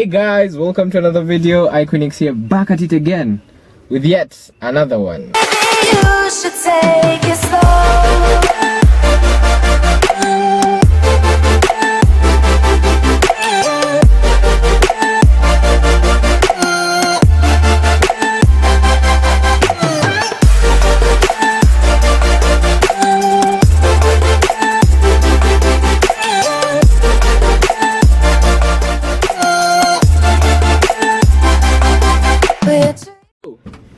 Hey guys, welcome to another video. Iconix here, back at it again with yet another one. You should take it slow.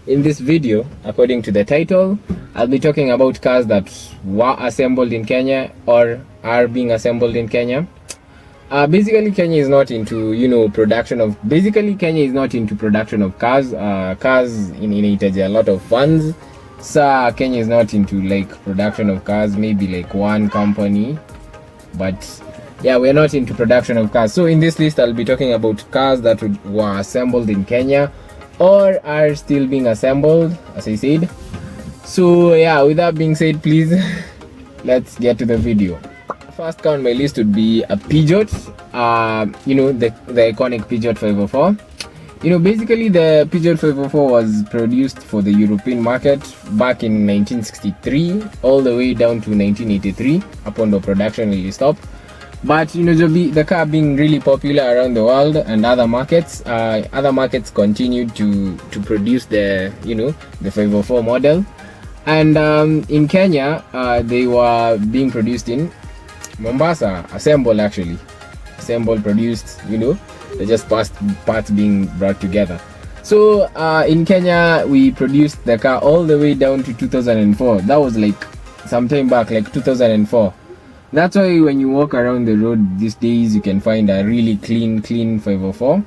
In this video, according to the title, I'll be talking about cars that were assembled in Kenya or are being assembled in Kenya. Basically, Kenya is not into production of. Kenya is not into production of cars. Cars inahitaji a lot of funds. So Kenya is not into like production of cars. Maybe like one company, but yeah, we're not into production of cars. So in this list, I'll be talking about cars that were assembled in Kenya or are still being assembled, as I said. So yeah, with that being said, please let's get to the video. First car on my list would be a Peugeot, the iconic Peugeot 504. Basically the Peugeot 504 was produced for the European market back in 1963 all the way down to 1983 upon the production really stopped. But the car being really popular around the world and other markets continued to produce the 504 model. And in Kenya, they were being produced in Mombasa, assembled, produced, they just parts being brought together. So in Kenya, we produced the car all the way down to 2004. That was like some time back, like 2004. That's why when you walk around the road these days, you can find a really clean 504,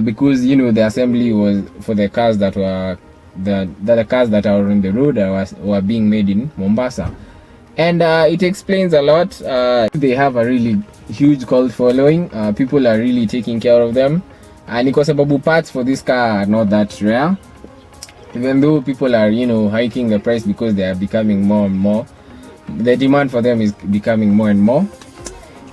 because the assembly was for the cars that were the cars that are on the road were being made in Mombasa, and it explains a lot. They have a really huge cult following. People are really taking care of them, and kwa sababu parts for this car are not that rare, even though people are hiking the price because they are becoming more and more. The demand for them is becoming more and more.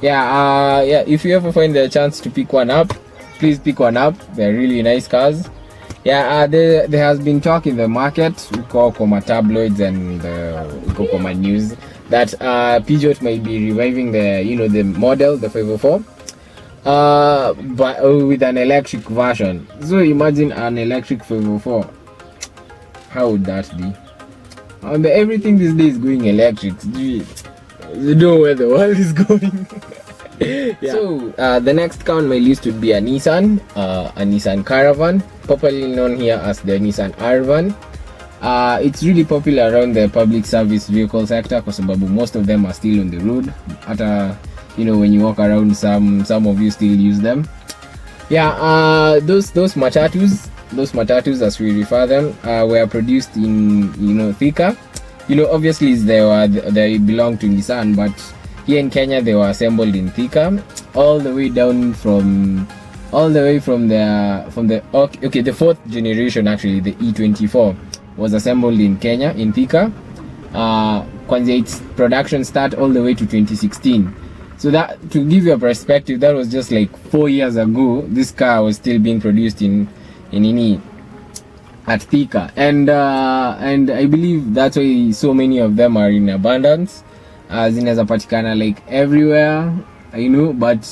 If you ever find the chance to pick one up, please pick one up. They're really nice cars. There has been talk in the market, Koma tabloids and Koma news, that Peugeot might be reviving the model, the 504, but with an electric version. So imagine an electric 504. How would that be? Everything these days is going electric. You know where the world is going. So the next car on my list would be a Nissan Caravan, popularly known here as the Nissan Caravan. It's really popular around the public service vehicle sector because most of them are still on the road. When you walk around, some of you still use them. Those matatus, as we refer them, were produced in Thika. Obviously they belong to Nissan, but here in Kenya they were assembled in Thika, all the way from the fourth generation. Actually, the E24 was assembled in Kenya in Thika. Kwanzia its production start all the way to 2016. So that, to give you a perspective, that was just like 4 years ago. This car was still being produced at Thika, and I believe that's why so many of them are in abundance. Zinaweza patikana like everywhere, but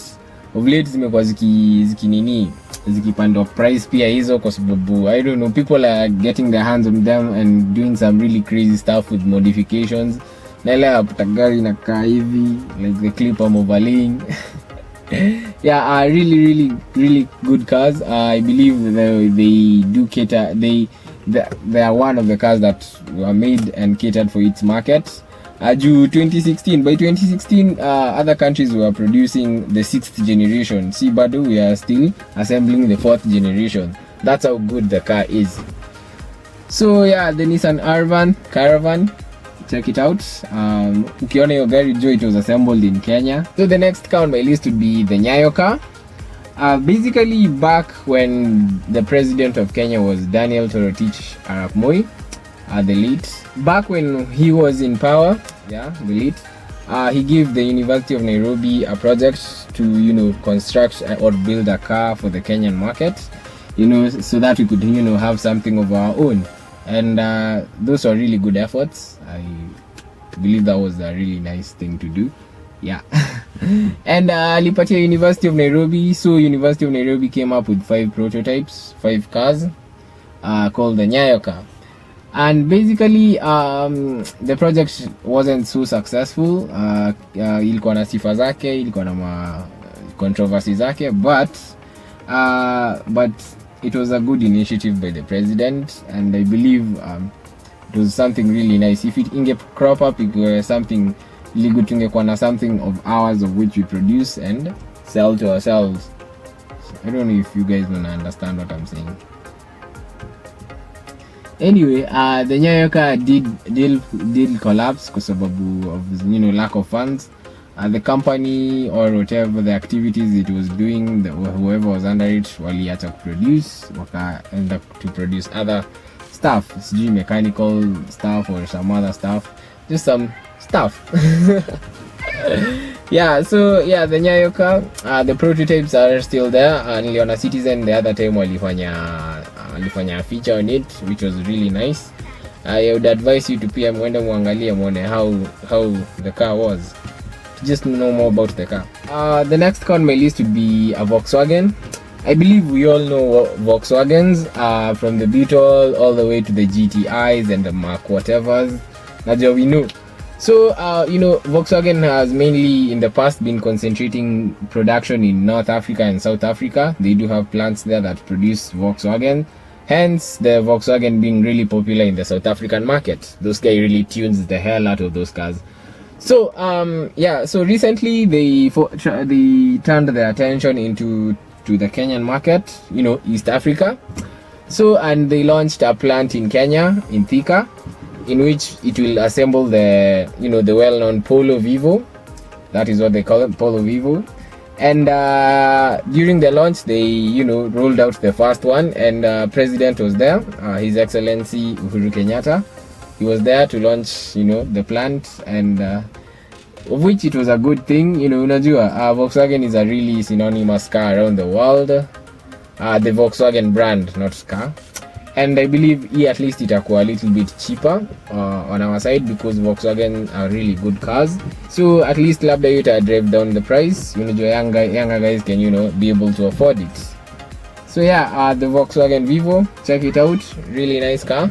of late zimekuwa zikipanda price pia hizo kwa sababu I don't know, people are getting their hands on them and doing some really crazy stuff with modifications. Na ile ya gari na kaa hivi, like the clip I'm overlaying. Really good cars. I believe they do cater. They are one of the cars that were made and catered for its market. By 2016, other countries were producing the 6th generation. See, but we are still assembling the 4th generation. That's how good the car is. So the Nissan Caravan. Check it out. Ukiona hiyo gari jua, it was assembled in Kenya. So the next car on my list would be the Nyoka. Basically, back when the president of Kenya was Daniel Toroitich arap Moi, the late. Back when he was in power, the late, He gave the University of Nairobi a project to, construct or build a car for the Kenyan market, so that we could, have something of our own. And those are really good efforts. I believe that was a really nice thing to do. Yeah. And alipatia University of Nairobi. So University of Nairobi came up with 5 prototypes, 5 cars, called the Nyoka. And basically the project wasn't so successful. Ilikuwa na sifa zake, ilikuwa na controversy zake, but it was a good initiative by the president, and I believe it was something really nice. If it inge crop up, it was something really good. Tungekuwa na something of ours of which we produce and sell to ourselves. I don't know if you guys don't understand what I'm saying. Anyway, the Nyoka did collapse because of lack of funds. The company or whatever the activities it was doing, whoever was under it, waliacha produce, end up to produce other stuff, mechanical stuff or some other stuff, just some stuff. The Nyoka, the prototypes are still there. Niliona Citizen the other time walifanya a feature on it, which was really nice. I would advise you to pia mwende muangalie muone how the car was, to just know more about the car. The next car on my list would be a Volkswagen. I believe we all know Volkswagens, from the Beetle all the way to the GTIs and the Mark whatevers. Najua we know. So, Volkswagen has mainly in the past been concentrating production in North Africa and South Africa. They do have plants there that produce Volkswagen. Hence, the Volkswagen being really popular in the South African market. Those guys really tunes the hell out of those cars. So, so recently they turned their attention to the Kenyan market, East Africa. So, and they launched a plant in Kenya, in Thika, in which it will assemble the well-known Polo Vivo. That is what they call it, Polo Vivo. And during the launch, they rolled out the first one, and President was there, His Excellency Uhuru Kenyatta. He was there to launch the plant, and of which it was a good thing. Unajua, Volkswagen is a really synonymous car around the world. The Volkswagen brand, not car. And I believe at least itakuwa a little bit cheaper on our side, because Volkswagen are really good cars. So at least labda you drive down the price. Younger guys can be able to afford it. So the Volkswagen Vivo, check it out, really nice car.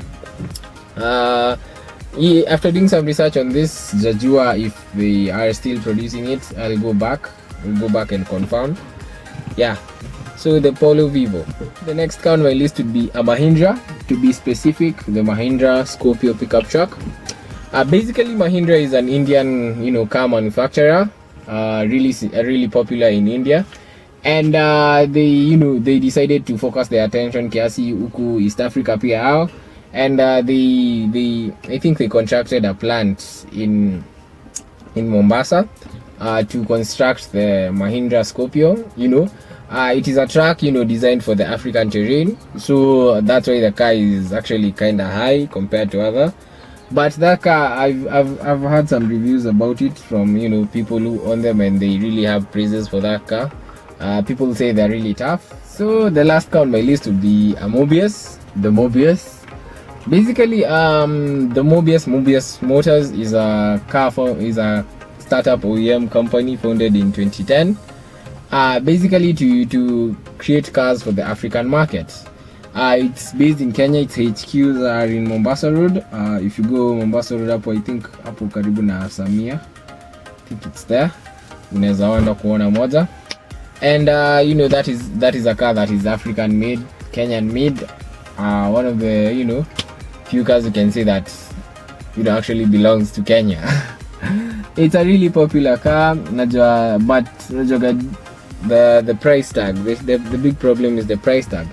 After doing some research on this, jajua if they are still producing it, I'll go back and confirm. So the Polo Vivo. The next car on my list would be a Mahindra. To be specific, the Mahindra Scorpio pickup truck. Basically, Mahindra is an Indian, car manufacturer. Really popular in India. And they decided to focus their attention kiasi huku East Africa pia hao. And I think they contracted a plant in Mombasa to construct the Mahindra Scorpio. It is a truck, designed for the African terrain, so that's why the car is actually kind of high compared to other. But that car, I've had some reviews about it from people who own them, and they really have praises for that car. People say they're really tough. So the last car on my list would be a Mobius. The Mobius. Basically, the Mobius Motors is a startup OEM company founded in 2010. Basically to create cars for the African market. It's based in Kenya. Its HQs are in Mombasa Road. If you go Mombasa Road hapo, I think hapo karibu na Samia, I think it's there. Unaweza wenda kuona moja. And that is a car that is African made, Kenyan made. One of the few cars you can say that actually belongs to Kenya. It's a really popular car, but the price tag. The big problem is the price tag.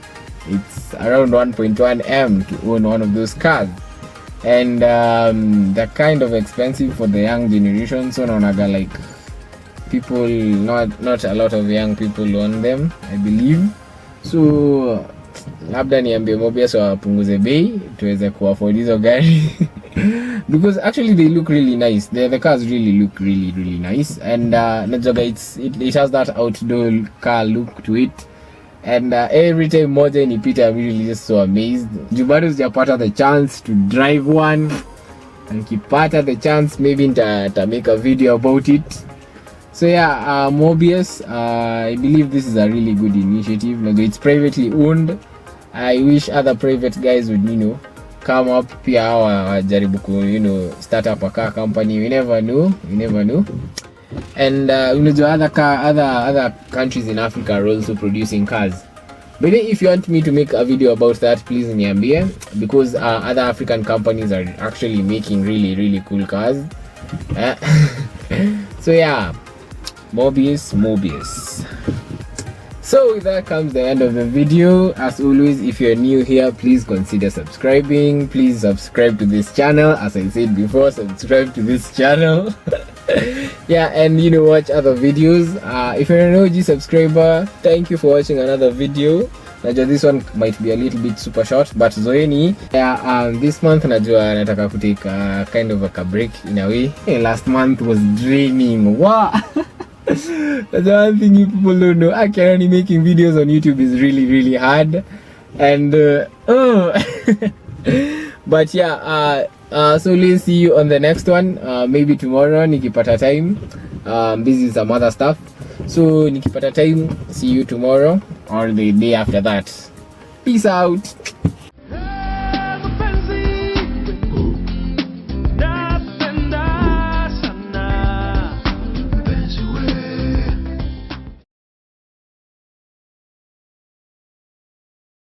It's around 1.1 M to own one of those cars, and they're kind of expensive for the young generation. So naonaga like people, not a lot of young people own them, I believe. So labda niambie Mobius wapunguze bei tuweze kuafford hizo gari. Because actually they look really nice. The cars really look really nice, and najoga it has that outdoor car look to it. And every time moja inipita, I'm really just so amazed. Jubado sijapata the chance to drive one. Nikipata the chance, maybe nita make a video about it. So yeah, Mobius, I believe this is a really good initiative. It's privately owned. I wish other private guys would, come up pia wajaribu ku, start up a car company. We never know. And other countries in Africa are also producing cars. But if you want me to make a video about that, please niambie, because other African companies are actually making really cool cars. So yeah, Mobius. So with that comes the end of the video. As always, if you're new here, please consider subscribing. Please subscribe to this channel. As I said before, subscribe to this channel. Yeah, and watch other videos. If you're an OG subscriber, thank you for watching another video. Najua this one might be a little bit super short, but zoeni. Yeah, this month najua nataka kutake kind of a break in a way. Last month was draining. Wow. That's one thing you people don't know. Actually, making videos on YouTube is really hard, and but yeah, so let's see you on the next one. Maybe tomorrow nikipata time. Busy with some other stuff, so nikipata time, see you tomorrow or the day after that. Peace out.